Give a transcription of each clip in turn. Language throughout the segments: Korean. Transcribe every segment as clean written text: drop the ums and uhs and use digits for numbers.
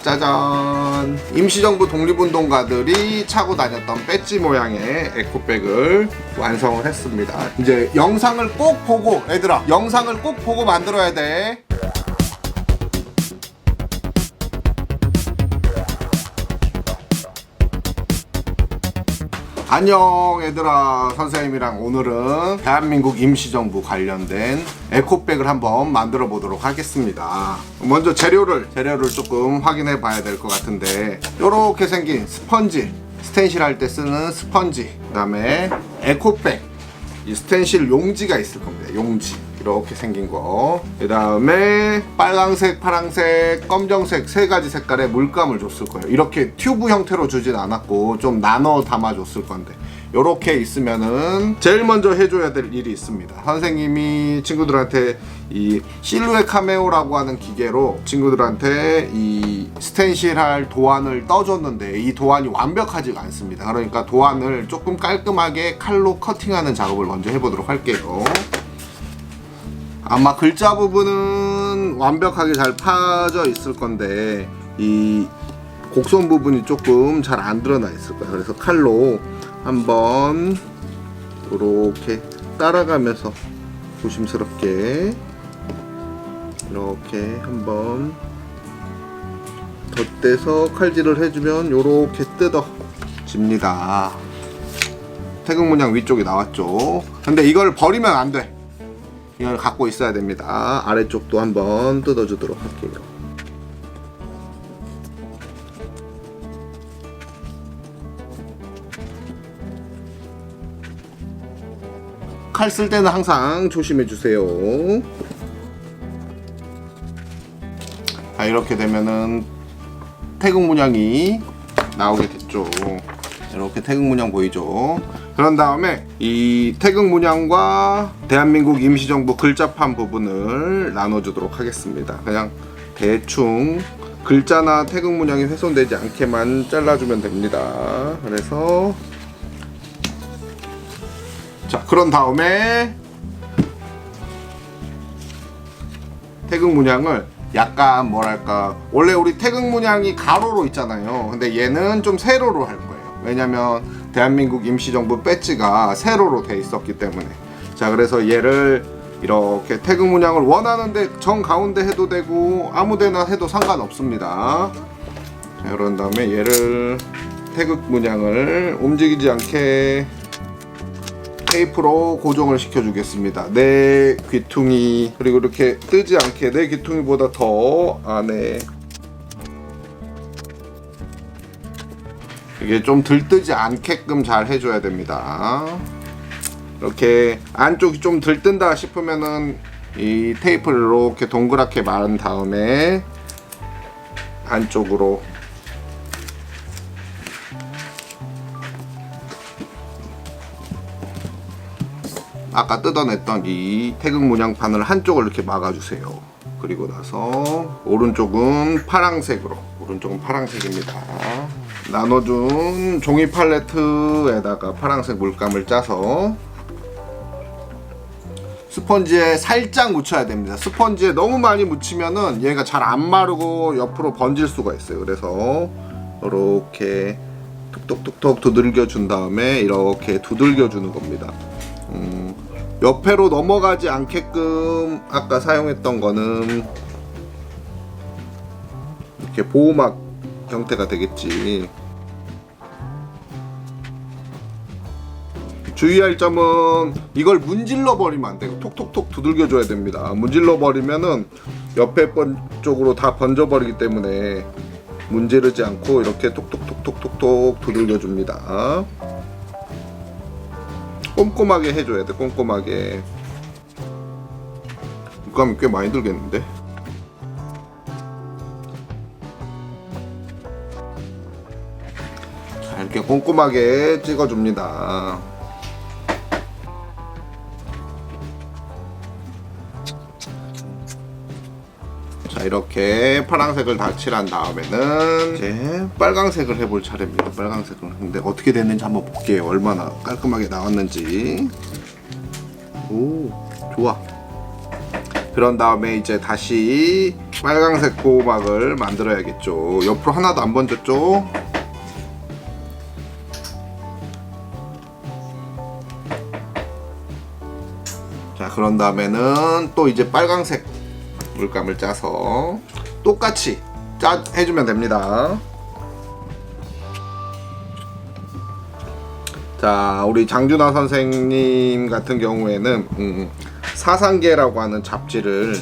짜잔! 임시정부 독립운동가들이 차고 다녔던 배지 모양의 에코백을 완성을 했습니다. 이제 영상을 꼭 보고, 얘들아, 영상을 꼭 보고 만들어야 돼. 안녕 얘들아, 선생님이랑 오늘은 대한민국 임시정부 관련된 에코백을 한번 만들어 보도록 하겠습니다. 먼저 재료를 조금 확인해 봐야 될 것 같은데, 요렇게 생긴 스펀지, 스텐실 할 때 쓰는 스펀지, 그 다음에 에코백, 이 스텐실 용지가 있을 겁니다. 용지 이렇게 생긴 거, 그 다음에 빨강색, 파랑색, 검정색 세 가지 색깔의 물감을 줬을 거예요. 이렇게 튜브 형태로 주진 않았고 좀 나눠 담아 줬을 건데, 이렇게 있으면은 제일 먼저 해줘야 될 일이 있습니다. 선생님이 친구들한테 이 실루엣 카메오라고 하는 기계로 친구들한테 이 스텐실 할 도안을 떠줬는데 이 도안이 완벽하지가 않습니다. 그러니까 도안을 조금 깔끔하게 칼로 커팅하는 작업을 먼저 해보도록 할게요. 아마 글자 부분은 완벽하게 잘 파져 있을 건데 이 곡선 부분이 조금 잘 안 드러나 있을 거예요. 그래서 칼로 한번 이렇게 따라가면서 조심스럽게 이렇게 한번 덧대서 칼질을 해주면 이렇게 뜯어집니다. 태극 문양 위쪽이 나왔죠. 근데 이걸 버리면 안 돼. 이걸 갖고 있어야 됩니다. 아래쪽도 한번 뜯어주도록 할게요. 칼 쓸 때는 항상 조심해 주세요. 자, 이렇게 되면은 태극 문양이 나오게 됐죠. 이렇게 태극 문양 보이죠? 그런 다음에 이 태극 문양과 대한민국 임시정부 글자판 부분을 나눠주도록 하겠습니다. 그냥 대충 글자나 태극 문양이 훼손되지 않게만 잘라주면 됩니다. 그래서 자, 그런 다음에 태극 문양을 약간 뭐랄까, 원래 우리 태극 문양이 가로로 있잖아요. 근데 얘는 좀 세로로 할 거예요. 왜냐면 대한민국 임시정부 배지가 세로로 돼 있었기 때문에. 자, 그래서 얘를 이렇게 태극 문양을 원하는데 정 가운데 해도 되고 아무데나 해도 상관없습니다. 자, 그런 다음에 얘를 태극 문양을 움직이지 않게 테이프로 고정을 시켜주겠습니다. 내 귀퉁이, 그리고 이렇게 뜨지 않게 내 귀퉁이보다 더 안에, 이게 좀 들뜨지 않게끔 잘 해줘야 됩니다. 이렇게 안쪽이 좀 들뜬다 싶으면은 이 테이프를 이렇게 동그랗게 마른 다음에 안쪽으로 아까 뜯어냈던 이 태극 문양판을 한쪽을 이렇게 막아주세요. 그리고 나서 오른쪽은 파랑색으로, 오른쪽은 파랑색입니다. 나눠준 종이 팔레트에다가 파랑색 물감을 짜서 스펀지에 살짝 묻혀야 됩니다. 스펀지에 너무 많이 묻히면은 얘가 잘 안 마르고 옆으로 번질 수가 있어요. 그래서 이렇게 톡톡톡톡 두들겨 준 다음에 이렇게 두들겨 주는 겁니다. 옆에로 넘어가지 않게끔 아까 사용했던 거는 이렇게 보호막 형태가 되겠지. 주의할 점은 이걸 문질러 버리면 안 돼요. 톡톡톡 두들겨 줘야 됩니다. 문질러 버리면은 옆에 쪽으로 다 번져 버리기 때문에 문지르지 않고 이렇게 톡톡톡톡톡톡 두들겨 줍니다. 꼼꼼하게 해줘야 돼. 꼼꼼하게. 물감이 꽤 많이 들겠는데? 자, 이렇게 꼼꼼하게 찍어줍니다. 자, 이렇게 파란색을 다 칠한 다음에는 이제 빨강색을 해볼 차례입니다. 빨강색을. 근데 어떻게 됐는지 한번 볼게요. 얼마나 깔끔하게 나왔는지. 오, 좋아. 그런 다음에 이제 다시 빨강색 호박을 만들어야겠죠. 옆으로 하나도 안 번졌죠. 자, 그런 다음에는 또 이제 빨강색 물감을 짜서 똑같이 해주면 됩니다. 자, 우리 장준하 선생님 같은 경우에는 사상계라고 하는 잡지를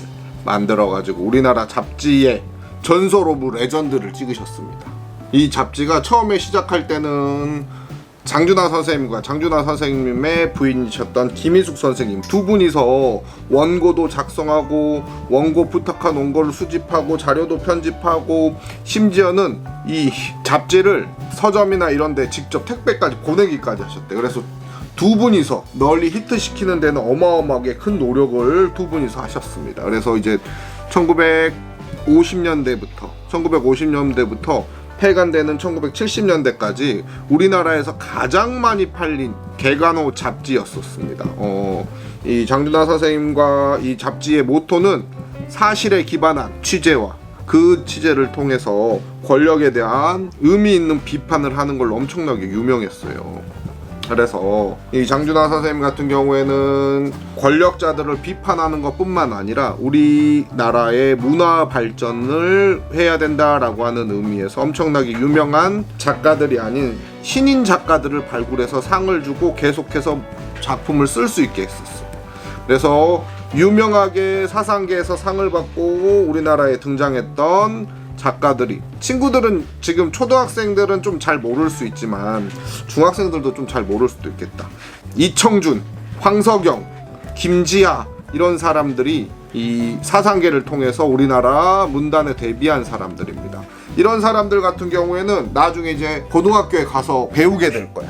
만들어가지고 우리나라 잡지의 전설 오브 레전드를 찍으셨습니다. 이 잡지가 처음에 시작할 때는 장준하 선생님의 부인이셨던 김희숙 선생님 두 분이서 원고도 작성하고 원고 부탁한 원고를 수집하고 자료도 편집하고 심지어는 이 잡지를 서점이나 이런 데 직접 택배까지 보내기까지 하셨대. 그래서 두 분이서 널리 히트시키는 데는 어마어마하게 큰 노력을 두 분이서 하셨습니다. 그래서 이제 1950년대부터 폐간되는 1970년대까지 우리나라에서 가장 많이 팔린 개간호 잡지였었습니다. 이 장준하 선생님과 이 잡지의 모토는 사실에 기반한 취재와 그 취재를 통해서 권력에 대한 의미 있는 비판을 하는 걸로 엄청나게 유명했어요. 그래서 이 장준하 선생님 같은 경우에는 권력자들을 비판하는 것뿐만 아니라 우리나라의 문화 발전을 해야 된다라고 하는 의미에서 엄청나게 유명한 작가들이 아닌 신인 작가들을 발굴해서 상을 주고 계속해서 작품을 쓸 수 있게 했었어요. 그래서 유명하게 사상계에서 상을 받고 우리나라에 등장했던 작가들이, 친구들은 지금 초등학생들은 좀 잘 모를 수 있지만 중학생들도 좀 잘 모를 수도 있겠다. 이청준, 황석영, 김지하 이런 사람들이 이 사상계를 통해서 우리나라 문단에 데뷔한 사람들입니다. 이런 사람들 같은 경우에는 나중에 이제 고등학교에 가서 배우게 될 거야.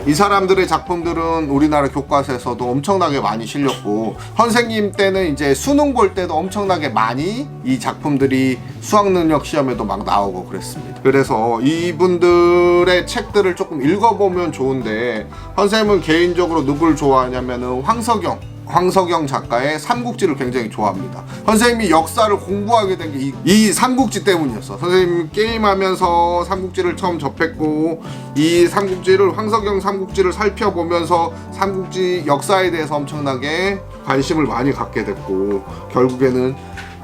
이 사람들의 작품들은 우리나라 교과서에서도 엄청나게 많이 실렸고 선생님 때는 이제 수능 볼 때도 엄청나게 많이 이 작품들이 수학능력 시험에도 막 나오고 그랬습니다. 그래서 이분들의 책들을 조금 읽어보면 좋은데 선생님은 개인적으로 누굴 좋아하냐면은 황석영 작가의 삼국지를 굉장히 좋아합니다. 선생님이 역사를 공부하게 된 게 이 삼국지 때문이었어. 선생님이 게임하면서 삼국지를 처음 접했고 이 삼국지를 황석영 삼국지를 살펴보면서 삼국지 역사에 대해서 엄청나게 관심을 많이 갖게 됐고 결국에는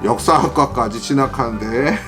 역사학과까지 진학하는데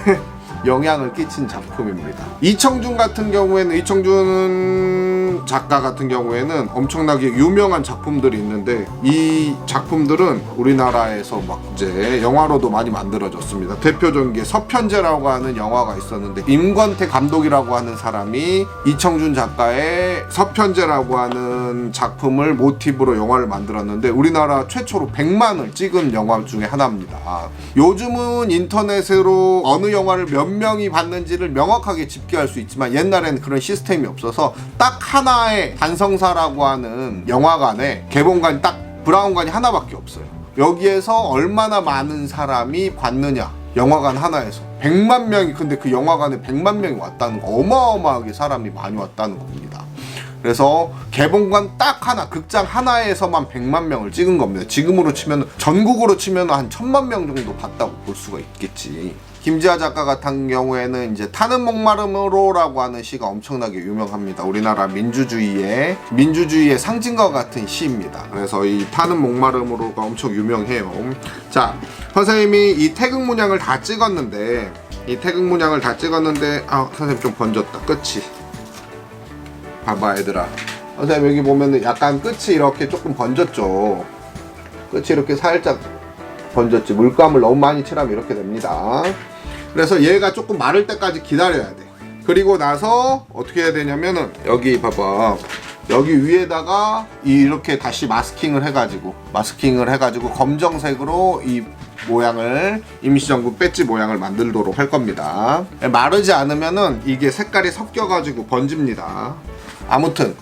영향을 끼친 작품입니다. 이청준 같은 경우에는 이청준 작가 같은 경우에는 엄청나게 유명한 작품들이 있는데 이 작품들은 우리나라에서 막 이제 영화로도 많이 만들어졌습니다. 대표적인 게 서편제라고 하는 영화가 있었는데 임권태 감독이라고 하는 사람이 이청준 작가의 서편제라고 하는 작품을 모티브로 영화를 만들었는데 우리나라 최초로 100만을 찍은 영화 중에 하나입니다. 요즘은 인터넷으로 어느 영화를 몇 명이 봤는지를 명확하게 집계할 수 있지만 옛날에는 그런 시스템이 없어서 딱 하나의 단성사라고 하는 영화관에 개봉관이 딱 브라운관이 하나밖에 없어요. 여기에서 얼마나 많은 사람이 봤느냐, 영화관 하나에서 100만 명이, 근데 그 영화관에 100만 명이 왔다는 거, 어마어마하게 사람이 많이 왔다는 겁니다. 그래서 개봉관 딱 하나, 극장 하나에서만 100만 명을 찍은 겁니다. 지금으로 치면, 전국으로 치면 한 1000만 명 정도 봤다고 볼 수가 있겠지. 김지하 작가 같은 경우에는 이제 타는 목마름으로라고 하는 시가 엄청나게 유명합니다. 우리나라 민주주의의 상징과 같은 시입니다. 그래서 이 타는 목마름으로가 엄청 유명해요. 자, 선생님이 이 태극 문양을 다 찍었는데 선생님 좀 번졌다. 끝이 봐봐 얘들아. 선생님 여기 보면은 약간 끝이 이렇게 조금 번졌죠. 끝이 이렇게 살짝 번졌지. 물감을 너무 많이 칠하면 이렇게 됩니다. 그래서 얘가 조금 마를 때까지 기다려야 돼. 그리고 나서 어떻게 해야 되냐면은 여기 봐봐, 여기 위에다가 이렇게 다시 마스킹을 해가지고 검정색으로 이 모양을, 임시정부 배지 모양을 만들도록 할 겁니다. 마르지 않으면은 이게 색깔이 섞여가지고 번집니다. 아무튼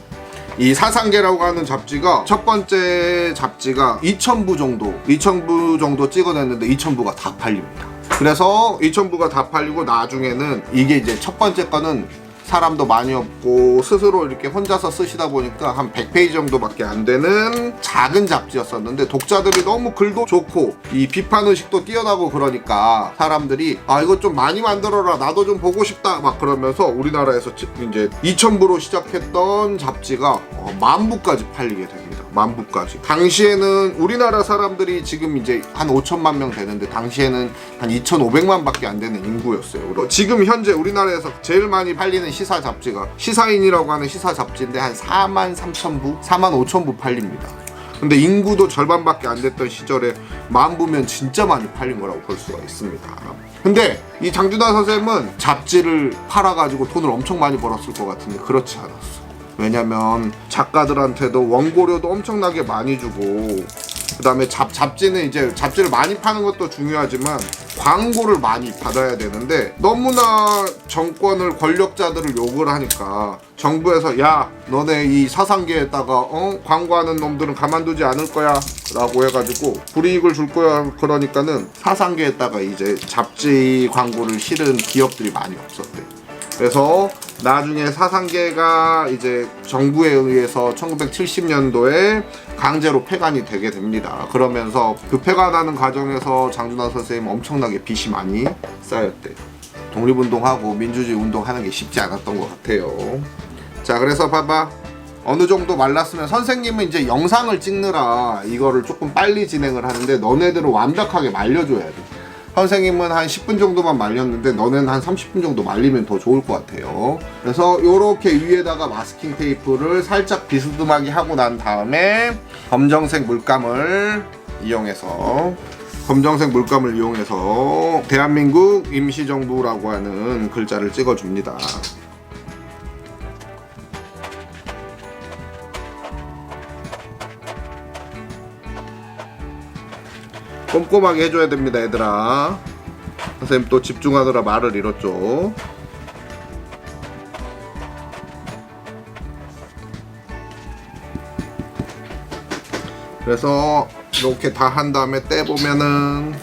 이 사상계라고 하는 잡지가, 첫 번째 잡지가 2000부 정도 찍어냈는데 2000부가 다 팔립니다. 그래서 2000부가 다 팔리고 나중에는 이게 이제 첫 번째 거는 사람도 많이 없고 스스로 이렇게 혼자서 쓰시다 보니까 한 100페이지 정도밖에 안 되는 작은 잡지였었는데, 독자들이 너무 글도 좋고 이 비판의식도 뛰어나고 그러니까 사람들이 아 이거 좀 많이 만들어라, 나도 좀 보고 싶다 막 그러면서 우리나라에서 이제 2,000부로 시작했던 잡지가 10,000부까지 팔리게 됩니다. 10,000부까지. 당시에는 우리나라 사람들이 지금 이제 한 5천만 명 되는데 당시에는 한 2,500만 밖에 안 되는 인구였어요. 지금 현재 우리나라에서 제일 많이 팔리는 시사 잡지가 시사인이라고 하는 시사 잡지인데 한 43,000부, 45,000부 팔립니다. 근데 인구도 절반밖에 안 됐던 시절에 10,000부면 진짜 많이 팔린 거라고 볼 수가 있습니다. 근데 이 장준하 선생님은 잡지를 팔아가지고 돈을 엄청 많이 벌었을 것 같은데 그렇지 않았어. 왜냐면 작가들한테도 원고료도 엄청나게 많이 주고, 그 다음에 잡지는 이제 잡지를 많이 파는 것도 중요하지만 광고를 많이 받아야 되는데, 너무나 정권을, 권력자들을 욕을 하니까 정부에서 야 너네 이 사상계에다가 광고하는 놈들은 가만두지 않을 거야 라고 해가지고 불이익을 줄 거야. 그러니까는 사상계에다가 이제 잡지 광고를 실은 기업들이 많이 없었대. 그래서 나중에 사상계가 이제 정부에 의해서 1970년도에 강제로 폐간이 되게 됩니다. 그러면서 그 폐간하는 과정에서 장준하 선생님 엄청나게 빚이 많이 쌓였대. 독립운동하고 민주주의 운동하는 게 쉽지 않았던 것 같아요. 자, 그래서 봐봐. 어느 정도 말랐으면 선생님은 이제 영상을 찍느라 이거를 조금 빨리 진행을 하는데 너네들은 완벽하게 말려줘야 돼. 선생님은 한 10분 정도만 말렸는데 너는 한 30분 정도 말리면 더 좋을 것 같아요. 그래서 요렇게 위에다가 마스킹 테이프를 살짝 비스듬하게 하고 난 다음에 검정색 물감을 이용해서 대한민국 임시정부라고 하는 글자를 찍어줍니다. 꼼꼼하게 해줘야 됩니다, 얘들아. 선생님 또 집중하느라 말을 잃었죠. 그래서 이렇게 다 한 다음에 떼보면은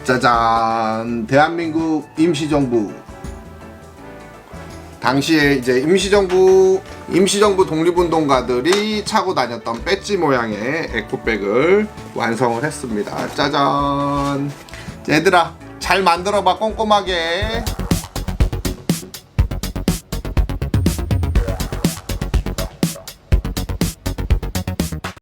짜잔! 대한민국 임시정부. 당시에 이제 임시정부 독립운동가들이 차고 다녔던 배지 모양의 에코백을 완성을 했습니다. 짜잔! 얘들아 잘 만들어봐, 꼼꼼하게.